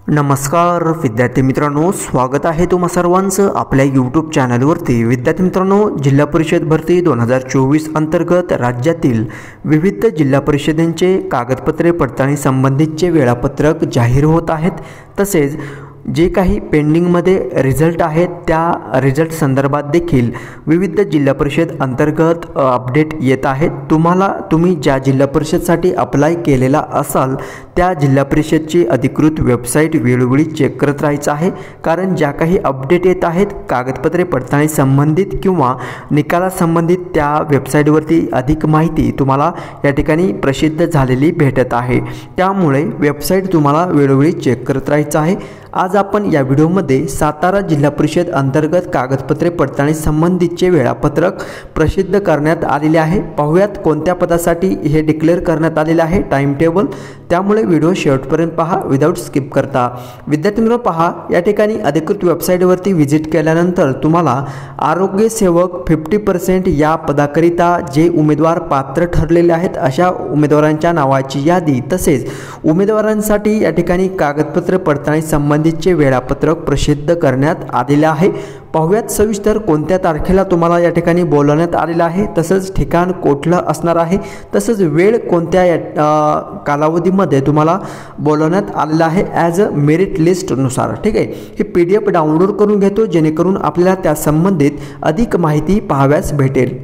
नमस्कार विद्यार्थी मित्रांनो, स्वागत आहे तुम्हा सर्वांचं आपल्या यूट्यूब चॅनलवरती। विद्यार्थी मित्रांनो, जिल्हा परिषद भरती 2024 अंतर्गत राज्यातील विविध जिल्हा परिषदेचे कागदपत्रे पडताळणी संबंधितचे वेळापत्रक जाहीर होत आहेत। तसेच जे काही पेंडिंगमध्ये रिझल्ट आहेत त्या रिझल्ट संदर्भात देखील विविध जिल्हा परिषद अंतर्गत अपडेट येत आहेत। तुम्ही ज्या जिल्हा परिषदसाठी अप्लाय केलेला असाल त्या जिल्हा परिषदची अधिकृत वेबसाईट वेळोवेळी चेक करत राहायचं आहे, कारण ज्या काही अपडेट येत आहेत कागदपत्रे पडताळणी संबंधित किंवा निकाला संबंधित त्या वेबसाईटवरती अधिक माहिती तुम्हाला या ठिकाणी प्रसिद्ध झालेली भेटत आहे। त्यामुळे वेबसाईट तुम्हाला वेळोवेळी चेक करत राहायचं आहे। आज आपण या व्हिडिओमध्ये सातारा जिल्हा परिषद अंतर्गत कागदपत्रे पडताळणी संबंधितचे वेळापत्रक प्रसिद्ध करण्यात आलेले आहे। पाहूयात कोणत्या पदासाठी हे डिक्लेअर करण्यात आलेले आहे टाइम टेबल, त्यामुळे व्हिडिओ शेवटपर्यंत पहा विदाउट स्किप करता। विद्यार्थी मित्रांनो, पहा या ठिकाणी अधिकृत वेबसाईटवरती व्हिजिट केल्यानंतर तुम्हाला आरोग्य सेवक 50% या पदाकरिता जे उमेदवार पात्र ठरलेले आहेत अशा उमेदवारांच्या नावाची यादी, तसेच उमेदवारांसाठी या ठिकाणी कागदपत्र पडताळणी संबंधितचे वेळापत्रक प्रसिद्ध करण्यात आलेले आहे। पाहूयात सविस्तर कोणत्या तारखेला तुम्हाला या ठिकाणी बोलवण्यात आलेलं आहे, तसंच ठिकाण कोठलं असणार आहे, तसंच वेळ कोणत्या कालावधीमध्ये तुम्हाला बोलवण्यात आलेलं आहे ॲज अ मेरिट लिस्टनुसार। ठीक आहे, हे PDF डाउनलोड करून घेतो जेणेकरून आपल्याला त्या संबंधित अधिक माहिती पाहाव्यास भेटेल।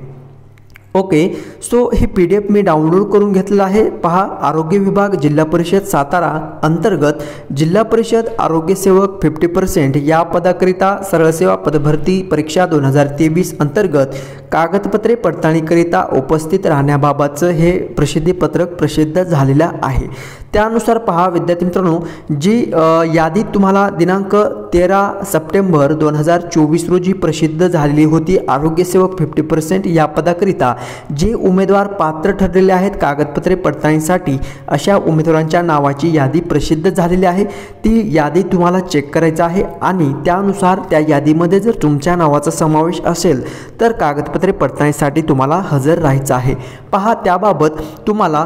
ओके, सो हे PDF मी डाउनलोड करून घेतलेलं आहे। पहा, आरोग्य विभाग जिल्हा परिषद सातारा अंतर्गत जिल्हा परिषद आरोग्य सेवक 50% या पदाकरिता सरळ सेवा पदभरती परीक्षा 2023 अंतर्गत कागदपत्रे पडताळणीकरिता उपस्थित राहण्याबाबतचं हे प्रसिद्धी पत्रक प्रसिद्ध झालेलं आहे। त्यानुसार पहा विद्यार्थी मित्रांनो, जी यादी तुम्हाला दिनांक 13 सप्टेंबर 2024 रोजी प्रसिद्ध झालेली होती। आरोग्य सेवक 50% या पदाकरिता जे उमेदवार पात्र ठरलेले आहेत कागदपत्रे पडताळणीसाठी अशा उमेदवारांच्या नावाची यादी प्रसिद्ध झालेली आहे। ती यादी तुम्हाला चेक करायची आहे आणि त्यानुसार त्या यादीमध्ये जर तुमच्या नावाचा समावेश असेल तर कागदपत्रे पडताळणीसाठी तुम्हाला हजर राहायचं आहे। पहा, त्याबाबत तुम्हाला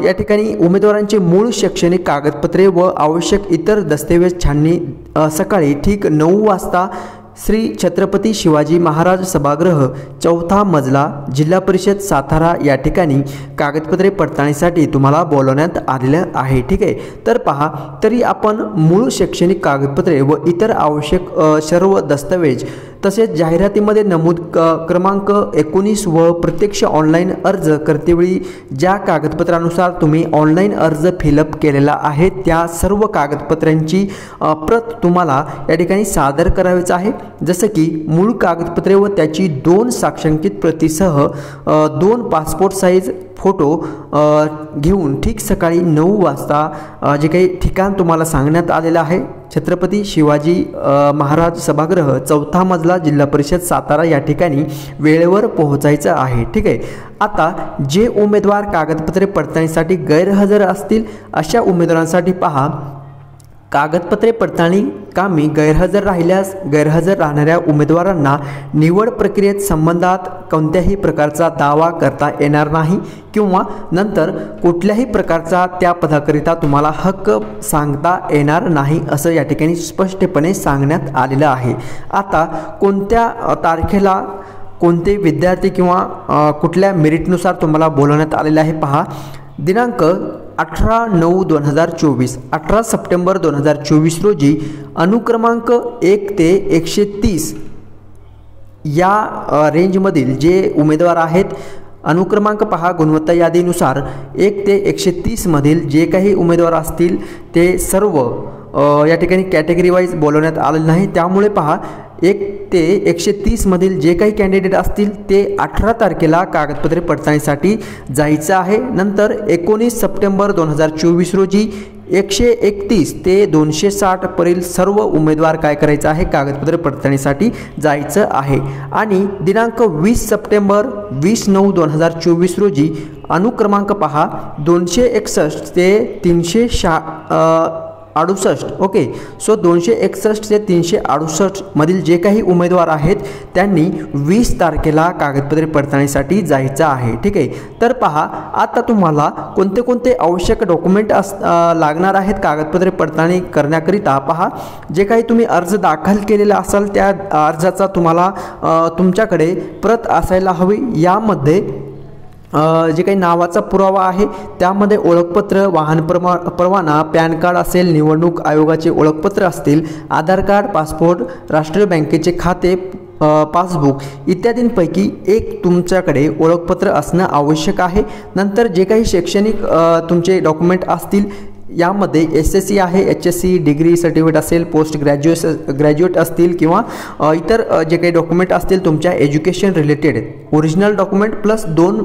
या ठिकाणी उमेदवारांचे मूळ शैक्षणिक कागदपत्रे व आवश्यक इतर दस्तऐवज छाननी सकाळी ठीक 9 वाजता श्री छत्रपती शिवाजी महाराज सभागृह 4था मजला जिल्हा परिषद सातारा या ठिकाणी कागदपत्रे पडताळणीसाठी तुम्हाला बोलवण्यात आलेलं आहे। ठीक आहे, तर पहा, तरी आपण मूळ शैक्षणिक कागदपत्रे व इतर आवश्यक सर्व दस्तऐवज तसेच जाहिरातीमध्ये नमूद क्रमांक 19 व प्रत्यक्ष ऑनलाईन अर्ज करतेवेळी ज्या कागदपत्रानुसार तुम्ही ऑनलाईन अर्ज फिलअप केलेला आहे त्या सर्व कागदपत्रांची प्रत तुम्हाला या ठिकाणी सादर करावीच आहे। जसं की मूळ कागदपत्रे व त्याची 2 साक्षांकित प्रतीसह 2 पासपोर्ट साईज फोटो घेऊन ठीक सकाळी 9 वाजता जे काही ठिकाण तुम्हाला सांगण्यात आलेलं आहे छत्रपती शिवाजी महाराज सभागृह 4था मजला जिल्हा परिषद सातारा या ठिकाणी वेळेवर पोहोचायचं आहे। ठीक आहे, आता जे उमेदवार कागदपत्रे पडताळणीसाठी गैरहजर असतील अशा उमेदवारांसाठी पहा, कागदपत्रे पडताळणी कामी गैरहजर राहिल्यास गैरहजर राहणाऱ्या उमेदवारांना निवड प्रक्रियेत संबंधात कोणत्याही प्रकारचा दावा करता येणार नाही किंवा नंतर कुठल्याही प्रकारचा त्या पदाकरिता तुम्हाला हक्क सांगता येणार नाही असं या ठिकाणी स्पष्टपणे सांगण्यात आलेलं आहे। आता कोणत्या तारखेला कोणते विद्यार्थी किंवा कुठल्या मेरिटनुसार तुम्हाला बोलवण्यात आलेलं आहे पहा, दिनांक 18/9/2024 18 सप्टेंबर 2024 रोजी अनुक्रमांक 1 ते 130 या रेंजमधील जे उमेदवार आहेत, अनुक्रमांक पहा गुणवत्ता यादीनुसार 1 ते 130 मधील जे काही उमेदवार असतील ते सर्व या ठिकाणी कॅटेगरी वाईज बोलवण्यात आलेलं नाही। त्यामुळे पहा 1 ते 130 मधील जे काही कॅन्डिडेट असतील ते 18 तारखेला कागदपत्रे पडताळणीसाठी जायचं आहे। नंतर 19 सप्टेंबर 2024 रोजी 131 ते 260 पर्यंत सर्व उमेदवार काय करायचं आहे कागदपत्रे पडताळणीसाठी जायचं आहे। आणि दिनांक 20 सप्टेंबर 20/9/2024 रोजी अनुक्रमांक पहा 261 ते 68 ओके. सो 261 ते 368 मधील जे काही उमेदवार आहेत त्यांनी 20 तारखेला कागदपत्रे पडताळणीसाठी जायचं आहे. ठीक आहे. तर पहा आता तुम्हाला कोणते कोणते आवश्यक डॉक्युमेंट लागणार आहेत कागदपत्रे पडताळणी करण्याकरिता. पहा जे काही तुम्ही अर्ज दाखल केलेला असाल त्या अर्जाचा तुम्हाला तुमच्याकडे प्रत असायला हवी. यामध्ये जे काही नावाचा पुरावा आहे त्यामध्ये ओळखपत्र, वाहन परवाना, पॅन कार्ड असेल, निवडणूक आयोगाचे ओळखपत्र असतील, आधार कार्ड, पासपोर्ट, राष्ट्रीय बँकेचे खाते, पासबुक इत्यादींपैकी एक तुमच्याकडे ओळखपत्र असणं आवश्यक आहे. नंतर जे काही शैक्षणिक तुमचे डॉक्युमेंट असतील यामध्ये SSC आहे, HSC डिग्री सर्टिफिकेट असेल, पोस्ट ग्रॅज्युएट असतील किंवा इतर जे काही डॉक्युमेंट असतील तुमच्या education related original document plus 2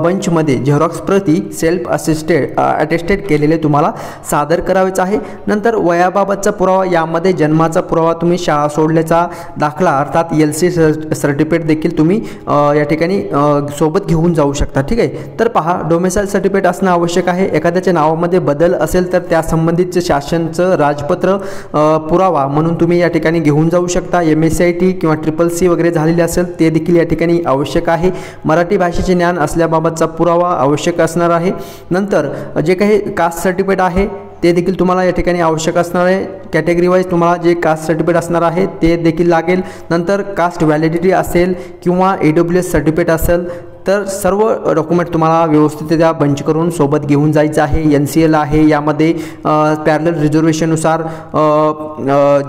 बंचमध्ये झेरॉक्स प्रती सेल्फ अटेस्टेड केलेले तुम्हाला सादर करावेच आहे. नंतर वयाबाबतचा पुरावा, यामध्ये जन्माचा पुरावा, तुम्ही शाळा सोडल्याचा दाखला अर्थात LC सर्टिफिकेट देखील तुम्ही या ठिकाणी सोबत घेऊन जाऊ शकता. ठीक आहे. तर पहा डोमेसाईल सर्टिफिकेट असणं आवश्यक आहे. एखाद्याच्या नावामध्ये बदल असेल तर त्या संबंधितचं शासनचं राजपत्र पुरावा म्हणून तुम्ही या ठिकाणी घेऊन जाऊ शकता. MSCIT किंवा CCC वगैरे झालेले असेल ते देखील या ठिकाणी आवश्यक आहे. मराठी भाषेचे ज्ञान असल्याबाबतचा पुरावा आवश्यक असणार आहे. नंतर जे काही कास्ट सर्टिफिकेट आहे ते देखील तुम्हाला या ठिकाणी आवश्यक असणार आहे. कॅटेगरी वाईज तुम्हाला जे कास्ट सर्टिफिकेट असणार आहे ते देखील लागेल. नंतर कास्ट व्हॅलिडिटी असेल किंवा AWS सर्टिफिकेट असेल तर सर्व डॉक्युमेंट तुम्हाला व्यवस्थितरित्या बंच करून सोबत घेऊन जायचं आहे. NCL आहे. यामध्ये पॅरलल रिझर्वेशननुसार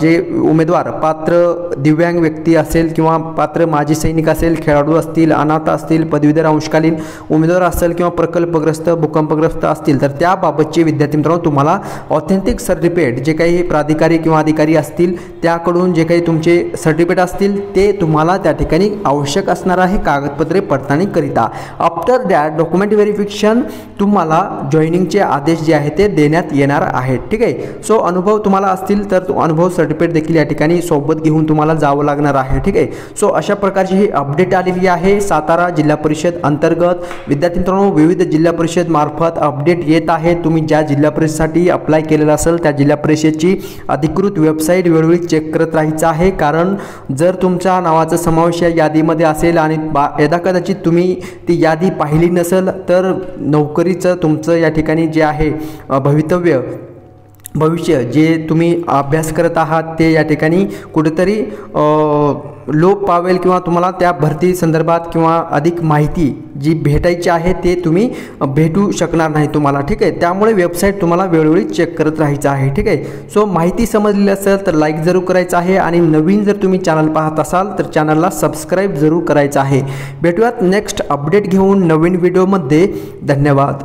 जे उमेदवार पात्र दिव्यांग व्यक्ती असेल किंवा पात्र माजी सैनिक असेल, खेळाडू असतील, अनाथ असतील, पदवीधर अंशकालीन उमेदवार असेल किंवा प्रकल्पग्रस्त भूकंपग्रस्त असतील तर त्याबाबतचे विद्यार्थी मित्रांनो तुम्हाला ऑथेंटिक सर्टिफिकेट जे काही प्राधिकारी किंवा अधिकारी असतील त्याकडून जे काही तुमचे सर्टिफिकेट असतील ते तुम्हाला त्या ठिकाणी आवश्यक असणार आहे कागदपत्रे पडताळणी करिता. आफ्टर दॅट डॉक्युमेंट व्हेरिफिकेशन तुम्हाला जॉईनिंगचे आदेश जे आहे ते देण्यात येणार आहेत. ठीक आहे. सो अनुभव तुम्हाला असतील तर अनुभव सर्टिफिकेट देखील या ठिकाणी सोबत घेऊन तुम्हाला जावं लागणार आहे. ठीक आहे. सो अशा प्रकारची ही अपडेट आलेली आहे. सातारा जिल्हा परिषद अंतर्गत विद्यार्थी मित्रांनो विविध जिल्हा परिषद मार्फत अपडेट येत आहे. तुम्ही ज्या जिल्हा परिषदेसाठी अप्लाय केलेला असेल त्या जिल्हा परिषदेची अधिकृत वेबसाईट वेळोवेळी चेक करत राहायचं आहे. कारण जर तुमच्या नावाचा समावेश या यादीमध्ये असेल आणि यदा कदाचित तुम्ही ती यादी पाहिली नसेल तर नोकरीचं तुमचं या ठिकाणी जे आहे भविष्य जे तुम्ही अभ्यास करत आहात ते या ठिकाणी कुठेतरी लोप पावेल किंवा तुम्हाला त्या भरती संदर्भात किंवा अधिक माहिती जी भेटायची आहे ते तुम्ही भेटू शकणार नाही तुम्हाला. ठीक आहे. त्यामुळे वेबसाईट तुम्हाला वेळोवेळी चेक करत राहायचं आहे. ठीक आहे. सो माहिती समजलेली असेल तर लाईक जरूर करायचं आहे आणि नवीन जर तुम्ही चॅनल पाहत असाल तर चॅनलला सबस्क्राईब जरूर करायचं आहे. भेटूयात नेक्स्ट अपडेट घेऊन नवीन व्हिडिओमध्ये. धन्यवाद.